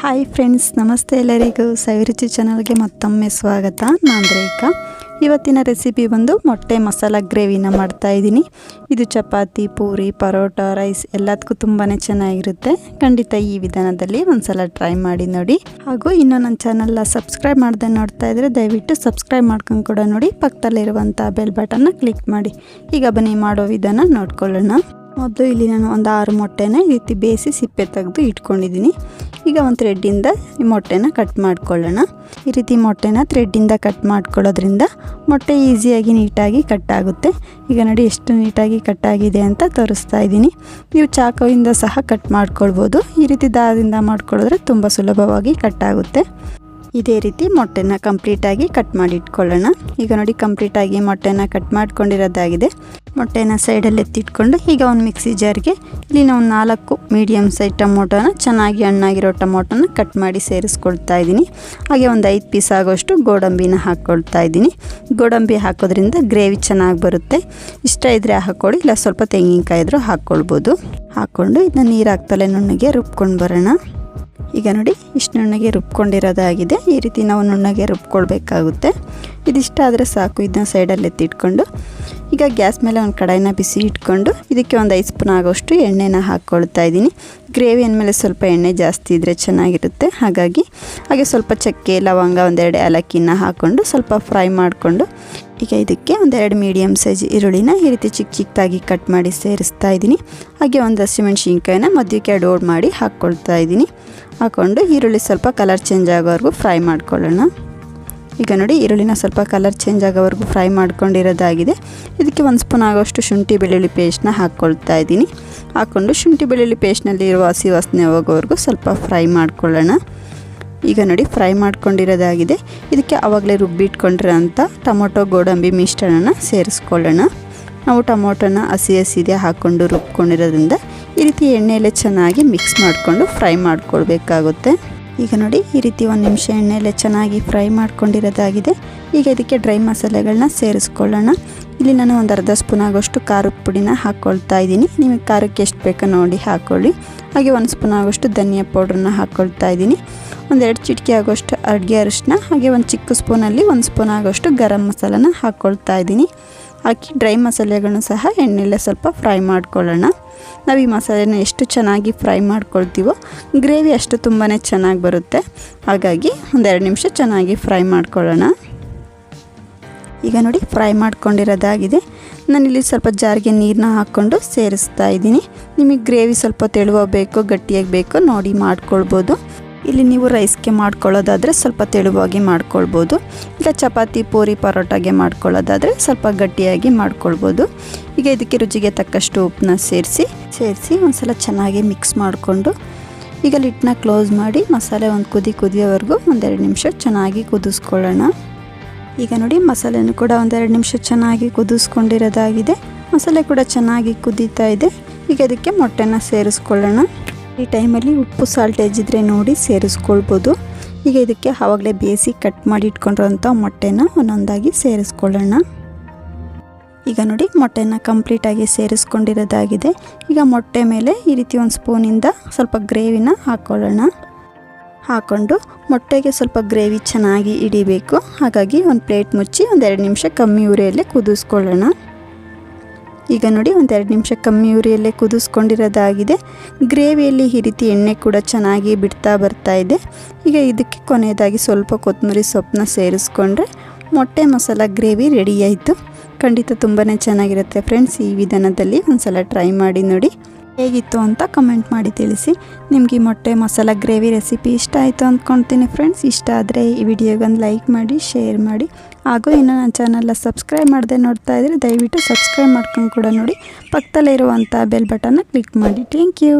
Hi friends, ನಮಸ್ತೆ ಎಲ್ಲರಿಗೂ. ಸವಿರುಚಿ ಚಾನಲ್ಗೆ ಮತ್ತೊಮ್ಮೆ ಸ್ವಾಗತ. ನಾನು ರೇಖಾ. ಇವತ್ತಿನ ರೆಸಿಪಿ ಬಂದು ಮೊಟ್ಟೆ ಮಸಾಲ ಗ್ರೇವಿನ ಮಾಡ್ತಾ ಇದ್ದೀನಿ. ಇದು ಚಪಾತಿ, ಪೂರಿ, ಪರೋಟ, ರೈಸ್ ಎಲ್ಲದಕ್ಕೂ ತುಂಬಾ ಚೆನ್ನಾಗಿರುತ್ತೆ. ಖಂಡಿತ ಈ ವಿಧಾನದಲ್ಲಿ ಒಂದ್ಸಲ ಟ್ರೈ ಮಾಡಿ ನೋಡಿ. ಹಾಗೂ ಇನ್ನೂ ನನ್ನ ಚಾನಲ್ನ ಸಬ್ಸ್ಕ್ರೈಬ್ ಮಾಡದೆ ನೋಡ್ತಾ ಇದ್ದರೆ ದಯವಿಟ್ಟು ಸಬ್ಸ್ಕ್ರೈಬ್ ಮಾಡ್ಕೊಂಡು ಕೂಡ ನೋಡಿ. ಪಕ್ಕದಲ್ಲಿರುವಂಥ ಬೆಲ್ ಬಟನ್ನ ಕ್ಲಿಕ್ ಮಾಡಿ. ಈಗ ಬನ್ನಿ ಮಾಡೋ ವಿಧಾನ ನೋಡ್ಕೊಳ್ಳೋಣ. ಮೊದಲು ಇಲ್ಲಿ ನಾನು ಒಂದು 6 ಮೊಟ್ಟೆನ ಈ ರೀತಿ ಬೇಯಿಸಿ ಸಿಪ್ಪೆ ತೆಗೆದು ಇಟ್ಕೊಂಡಿದ್ದೀನಿ. ಈಗ ಒಂದು ಥ್ರೆಡ್ಡಿಂದ ಈ ಮೊಟ್ಟೆನ ಕಟ್ ಮಾಡ್ಕೊಳ್ಳೋಣ. ಈ ರೀತಿ ಮೊಟ್ಟೆನ ಥ್ರೆಡ್ಡಿಂದ ಕಟ್ ಮಾಡ್ಕೊಳ್ಳೋದ್ರಿಂದ ಮೊಟ್ಟೆ ಈಸಿಯಾಗಿ ನೀಟಾಗಿ ಕಟ್ ಆಗುತ್ತೆ. ಈಗ ನೋಡಿ ಎಷ್ಟು ನೀಟಾಗಿ ಕಟ್ ಆಗಿದೆ ಅಂತ ತೋರಿಸ್ತಾ ಇದ್ದೀನಿ. ನೀವು ಚಾಕುವಿಂದ ಸಹ ಕಟ್ ಮಾಡ್ಕೊಳ್ಬೋದು. ಈ ರೀತಿ ದಾರದಿಂದ ಮಾಡ್ಕೊಳ್ಳೋದ್ರೆ ತುಂಬ ಸುಲಭವಾಗಿ ಕಟ್ ಆಗುತ್ತೆ. ಇದೇ ರೀತಿ ಮೊಟ್ಟೆನ ಕಂಪ್ಲೀಟಾಗಿ ಕಟ್ ಮಾಡಿ ಇಟ್ಕೊಳ್ಳೋಣ. ಈಗ ನೋಡಿ ಕಂಪ್ಲೀಟಾಗಿ ಮೊಟ್ಟೆನ ಕಟ್ ಮಾಡ್ಕೊಂಡಿರೋದಾಗಿದೆ. ಮೊಟ್ಟೆನ ಸೈಡಲ್ಲಿ ಎತ್ತಿಟ್ಕೊಂಡು ಈಗ ಒಂದು ಮಿಕ್ಸಿ ಜಾರ್ಗೆ ಇಲ್ಲಿ ನಾವು 4 ಮೀಡಿಯಮ್ ಸೈಜ್ ಟೊಮೊಟೊನ ಚೆನ್ನಾಗಿ ಹಣ್ಣಾಗಿರೋ ಟೊಮೊಟೊನ ಕಟ್ ಮಾಡಿ ಸೇರಿಸ್ಕೊಳ್ತಾ ಇದ್ದೀನಿ. ಹಾಗೆ ಒಂದು 5 ಪೀಸ್ ಆಗೋಷ್ಟು ಗೋಡಂಬಿನ ಹಾಕ್ಕೊಳ್ತಾ ಇದ್ದೀನಿ. ಗೋಡಂಬಿ ಹಾಕೋದ್ರಿಂದ ಗ್ರೇವಿ ಚೆನ್ನಾಗಿ ಬರುತ್ತೆ. ಇಷ್ಟ ಇದ್ದರೆ ಹಾಕ್ಕೊಳ್ಳಿ, ಇಲ್ಲ ಸ್ವಲ್ಪ ತೆಂಗಿನಕಾಯಿ ಇದ್ರೂ ಹಾಕ್ಕೊಳ್ಬೋದು. ಹಾಕ್ಕೊಂಡು ಇದನ್ನ ನೀರು ಹಾಕ್ತಲೇ ನುಣ್ಣಗೆ ರುಬ್ಕೊಂಡು ಬರೋಣ. ಈಗ ನೋಡಿ ಇಷ್ಟು ನುಣ್ಣಗೆ ರುಬ್ಕೊಂಡಿರೋದಾಗಿದೆ. ಈ ರೀತಿ ನಾವು ನುಣ್ಣಗೆ ರುಬ್ಕೊಳ್ಬೇಕಾಗುತ್ತೆ. ಇದಿಷ್ಟ ಆದರೆ ಸಾಕು. ಇದನ್ನ ಸೈಡಲ್ಲಿ ಎತ್ತಿಟ್ಕೊಂಡು ಈಗ ಗ್ಯಾಸ್ ಮೇಲೆ ಒಂದು ಕಡಾಯಿನ ಬಿಸಿ ಇಟ್ಕೊಂಡು ಇದಕ್ಕೆ ಒಂದು 5 ಸ್ಪೂನ್ ಆಗೋಷ್ಟು ಎಣ್ಣೆನ ಹಾಕ್ಕೊಳ್ತಾ ಇದ್ದೀನಿ. ಗ್ರೇವಿ ಅಂದಮೇಲೆ ಸ್ವಲ್ಪ ಎಣ್ಣೆ ಜಾಸ್ತಿ ಇದ್ದರೆ ಚೆನ್ನಾಗಿರುತ್ತೆ. ಹಾಗೆ ಸ್ವಲ್ಪ ಚಕ್ಕೆ, ಲವಂಗ, 1-2 ಏಲಕ್ಕಿನ ಹಾಕ್ಕೊಂಡು ಸ್ವಲ್ಪ ಫ್ರೈ ಮಾಡಿಕೊಂಡು ಈಗ ಇದಕ್ಕೆ 1-2 ಮೀಡಿಯಮ್ ಸೈಜ್ ಈರುಳ್ಳಿನ ಈ ರೀತಿ ಚಿಕ್ಕದಾಗಿ ಕಟ್ ಮಾಡಿ ಸೇರಿಸ್ತಾ ಇದ್ದೀನಿ. ಹಾಗೆ ಒಂದು ಹಸಿಮೆಣಸಿನ್ಕಾಯಿನ ಮಧ್ಯಕ್ಕೆ ಡೋಡ್ ಮಾಡಿ ಹಾಕ್ಕೊಳ್ತಾ ಇದ್ದೀನಿ. ಹಾಕ್ಕೊಂಡು ಈರುಳ್ಳಿ ಸ್ವಲ್ಪ ಕಲರ್ ಚೇಂಜ್ ಆಗೋವರೆಗೂ ಫ್ರೈ ಮಾಡ್ಕೊಳ್ಳೋಣ. ಈಗ ನೋಡಿ ಈರುಳ್ಳಿನ ಸ್ವಲ್ಪ ಕಲರ್ ಚೇಂಜ್ ಆಗೋವರೆಗೂ ಫ್ರೈ ಮಾಡ್ಕೊಂಡಿರೋದಾಗಿದೆ. ಇದಕ್ಕೆ 1 ಸ್ಪೂನ್ ಆಗೋಷ್ಟು ಶುಂಠಿ ಬೆಳ್ಳುಳ್ಳಿ ಪೇಸ್ಟ್ನ ಹಾಕ್ಕೊಳ್ತಾ ಇದ್ದೀನಿ. ಹಾಕ್ಕೊಂಡು ಶುಂಠಿ ಬೆಳ್ಳುಳ್ಳಿ ಪೇಸ್ಟ್ನಲ್ಲಿ ಇರುವ ಹಸಿ ವಾಸನೆ ಹೋಗೋವರೆಗೂ ಸ್ವಲ್ಪ ಫ್ರೈ ಮಾಡ್ಕೊಳ್ಳೋಣ. ಈಗ ನೋಡಿ ಫ್ರೈ ಮಾಡ್ಕೊಂಡಿರೋದಾಗಿದೆ. ಇದಕ್ಕೆ ಆವಾಗಲೇ ರುಬ್ಬಿಟ್ಕೊಂಡಿರೋಂಥ ಟೊಮೊಟೊ ಗೋಡಂಬಿ ಮಿಶ್ರಣನ ಸೇರಿಸ್ಕೊಳ್ಳೋಣ. ನಾವು ಟೊಮೊಟೊನ ಹಸಿದೆ ಹಾಕ್ಕೊಂಡು ರುಬ್ಕೊಂಡಿರೋದ್ರಿಂದ ಈ ರೀತಿ ಎಣ್ಣೆಯಲ್ಲೇ ಚೆನ್ನಾಗಿ ಮಿಕ್ಸ್ ಮಾಡಿಕೊಂಡು ಫ್ರೈ ಮಾಡ್ಕೊಳ್ಬೇಕಾಗುತ್ತೆ. ಈಗ ನೋಡಿ ಈ ರೀತಿ 1 ನಿಮಿಷ ಎಣ್ಣೆಯಲ್ಲೇ ಚೆನ್ನಾಗಿ ಫ್ರೈ ಮಾಡ್ಕೊಂಡಿರೋದಾಗಿದೆ. ಈಗ ಇದಕ್ಕೆ ಡ್ರೈ ಮಸಾಲೆಗಳನ್ನ ಸೇರಿಸ್ಕೊಳ್ಳೋಣ. ಇಲ್ಲಿ ನಾನು ಒಂದು ಅರ್ಧ ಸ್ಪೂನ್ ಆಗೋಷ್ಟು ಖಾರದ ಪುಡಿನ ಹಾಕ್ಕೊಳ್ತಾ ಇದ್ದೀನಿ. ನಿಮಗೆ ಖಾರಕ್ಕೆ ಎಷ್ಟು ಬೇಕೋ ನೋಡಿ ಹಾಕ್ಕೊಳ್ಳಿ. ಹಾಗೆ 1 ಸ್ಪೂನ್ ಆಗೋಷ್ಟು ಧನಿಯಾ ಪೌಡ್ರನ್ನ ಹಾಕ್ಕೊಳ್ತಾ ಇದ್ದೀನಿ. 1-2 ಚಿಟಿಕೆ ಆಗೋಷ್ಟು ಅಡುಗೆ ಅರಿಶಿನ, ಹಾಗೆ ಒಂದು ಚಿಕ್ಕ ಸ್ಪೂನಲ್ಲಿ 1 ಸ್ಪೂನ್ ಆಗೋಷ್ಟು ಗರಂ ಮಸಾಲನ ಹಾಕ್ಕೊಳ್ತಾ ಇದ್ದೀನಿ. ಹಾಕಿ ಡ್ರೈ ಮಸಾಲೆಗಳನ್ನು ಸಹ ಎಣ್ಣೆಯಲ್ಲೇ ಸ್ವಲ್ಪ ಫ್ರೈ ಮಾಡ್ಕೊಳ್ಳೋಣ. ನಾವು ಈ ಮಸಾಲೆನ ಎಷ್ಟು ಚೆನ್ನಾಗಿ ಫ್ರೈ ಮಾಡ್ಕೊಳ್ತೀವೋ ಗ್ರೇವಿ ಅಷ್ಟು ತುಂಬಾ ಚೆನ್ನಾಗಿ ಬರುತ್ತೆ. ಹಾಗಾಗಿ 1-2 ನಿಮಿಷ ಚೆನ್ನಾಗಿ ಫ್ರೈ ಮಾಡ್ಕೊಳ್ಳೋಣ. ಈಗ ನೋಡಿ ಫ್ರೈ ಮಾಡ್ಕೊಂಡಿರೋದಾಗಿದೆ. ನಾನಿಲ್ಲಿ ಸ್ವಲ್ಪ ಜಾರಿಗೆ ನೀರನ್ನ ಹಾಕ್ಕೊಂಡು ಸೇರಿಸ್ತಾ ಇದ್ದೀನಿ. ನಿಮಗೆ ಗ್ರೇವಿ ಸ್ವಲ್ಪ ತೆಳುವಾಗಿ ಬೇಕೋ ಗಟ್ಟಿಯಾಗಿ ಬೇಕೋ ನೋಡಿ ಮಾಡ್ಕೊಳ್ಬೋದು. ಇಲ್ಲಿ ನೀವು ರೈಸ್ಗೆ ಮಾಡ್ಕೊಳ್ಳೋದಾದರೆ ಸ್ವಲ್ಪ ತೆಳುವಾಗಿ ಮಾಡ್ಕೊಳ್ಬೋದು. ಇಲ್ಲ ಚಪಾತಿ, ಪೂರಿ, ಪರೋಟಾಗೆ ಮಾಡ್ಕೊಳ್ಳೋದಾದರೆ ಸ್ವಲ್ಪ ಗಟ್ಟಿಯಾಗಿ ಮಾಡ್ಕೊಳ್ಬೋದು. ಈಗ ಇದಕ್ಕೆ ರುಚಿಗೆ ತಕ್ಕಷ್ಟು ಉಪ್ಪನ್ನ ಸೇರಿಸಿ ಒಂದ್ಸಲ ಚೆನ್ನಾಗಿ ಮಿಕ್ಸ್ ಮಾಡಿಕೊಂಡು ಈಗ ಲಿಡ್ನ ಕ್ಲೋಸ್ ಮಾಡಿ ಮಸಾಲೆ ಒಂದು ಕುದಿಯೋವರೆಗೂ 1-2 ನಿಮಿಷ ಚೆನ್ನಾಗಿ ಕುದಿಸ್ಕೊಳ್ಳೋಣ. ಈಗ ನೋಡಿ ಮಸಾಲೆನೂ ಕೂಡ 1-2 ನಿಮಿಷ ಚೆನ್ನಾಗಿ ಕುದಿಸ್ಕೊಂಡಿರೋದಾಗಿದೆ. ಮಸಾಲೆ ಕೂಡ ಚೆನ್ನಾಗಿ ಕುದೀತಾ ಇದೆ. ಈಗ ಇದಕ್ಕೆ ಮೊಟ್ಟೆನ ಸೇರಿಸ್ಕೊಳ್ಳೋಣ. ಈ ಟೈಮಲ್ಲಿ ಉಪ್ಪು ಸಾಲ್ಟೇಜ್ ಇದ್ದರೆ ನೋಡಿ ಸೇರಿಸ್ಕೊಳ್ಬೋದು. ಈಗ ಇದಕ್ಕೆ ಆವಾಗಲೇ ಬೇಯಿಸಿ ಕಟ್ ಮಾಡಿ ಇಟ್ಕೊಂಡಿರೋಂಥ ಮೊಟ್ಟೆನ ಒಂದೊಂದಾಗಿ ಸೇರಿಸ್ಕೊಳ್ಳೋಣ. ಈಗ ನೋಡಿ ಮೊಟ್ಟೆನ ಕಂಪ್ಲೀಟಾಗಿ ಸೇರಿಸ್ಕೊಂಡಿರೋದಾಗಿದೆ. ಈಗ ಮೊಟ್ಟೆ ಮೇಲೆ ಈ ರೀತಿ 1 ಸ್ಪೂನಿಂದ ಸ್ವಲ್ಪ ಗ್ರೇವಿನ ಹಾಕ್ಕೊಳ್ಳೋಣ. ಹಾಕ್ಕೊಂಡು ಮೊಟ್ಟೆಗೆ ಸ್ವಲ್ಪ ಗ್ರೇವಿ ಚೆನ್ನಾಗಿ ಹಿಡಿಬೇಕು. ಹಾಗಾಗಿ ಒಂದು ಪ್ಲೇಟ್ ಮುಚ್ಚಿ 1-2 ನಿಮಿಷ ಕಮ್ಮಿ ಉರಿಯಲ್ಲೇ ಕುದಿಸ್ಕೊಳ್ಳೋಣ. ಈಗ ನೋಡಿ 1-2 ನಿಮಿಷ ಕಮ್ಮಿ ಉರಿಯಲ್ಲೇ ಕುದಿಸ್ಕೊಂಡಿರೋದಾಗಿದೆ. ಗ್ರೇವಿಯಲ್ಲಿ ಈ ರೀತಿ ಎಣ್ಣೆ ಕೂಡ ಚೆನ್ನಾಗಿ ಬಿಡ್ತಾ ಬರ್ತಾ ಇದೆ. ಈಗ ಇದಕ್ಕೆ ಕೊನೆಯದಾಗಿ ಸ್ವಲ್ಪ ಕೊತ್ತಂಬರಿ ಸೊಪ್ಪನ್ನ ಸೇರಿಸ್ಕೊಂಡ್ರೆ ಮೊಟ್ಟೆ ಮಸಾಲ ಗ್ರೇವಿ ರೆಡಿ ಆಯಿತು. ಖಂಡಿತ ತುಂಬಾ ಚೆನ್ನಾಗಿರುತ್ತೆ ಫ್ರೆಂಡ್ಸ್. ಈ ವಿಧಾನದಲ್ಲಿ ಒಂದ್ಸಲ ಟ್ರೈ ಮಾಡಿ ನೋಡಿ. ಹೇಗಿತ್ತು ಅಂತ ಕಮೆಂಟ್ ಮಾಡಿ ತಿಳಿಸಿ. ನಿಮಗೆ ಈ ಮೊಟ್ಟೆ ಮಸಾಲ ಗ್ರೇವಿ ರೆಸಿಪಿ ಇಷ್ಟ ಆಯಿತು ಅಂದ್ಕೊಳ್ತೀನಿ ಫ್ರೆಂಡ್ಸ್. ಇಷ್ಟ ಆದರೆ ಈ ವಿಡಿಯೋಗೊಂದು ಲೈಕ್ ಮಾಡಿ, ಶೇರ್ ಮಾಡಿ. ಹಾಗೂ ಇನ್ನು ನನ್ನ ಚಾನಲ್ನ ಸಬ್ಸ್ಕ್ರೈಬ್ ಮಾಡದೆ ನೋಡ್ತಾ ಇದ್ದರೆ ದಯವಿಟ್ಟು ಸಬ್ಸ್ಕ್ರೈಬ್ ಮಾಡ್ಕೊಂಡು ಕೂಡ ನೋಡಿ. ಪಕ್ಕದಲ್ಲೇ ಇರುವಂಥ ಬೆಲ್ ಬಟನ್ನ ಕ್ಲಿಕ್ ಮಾಡಿ. Thank you.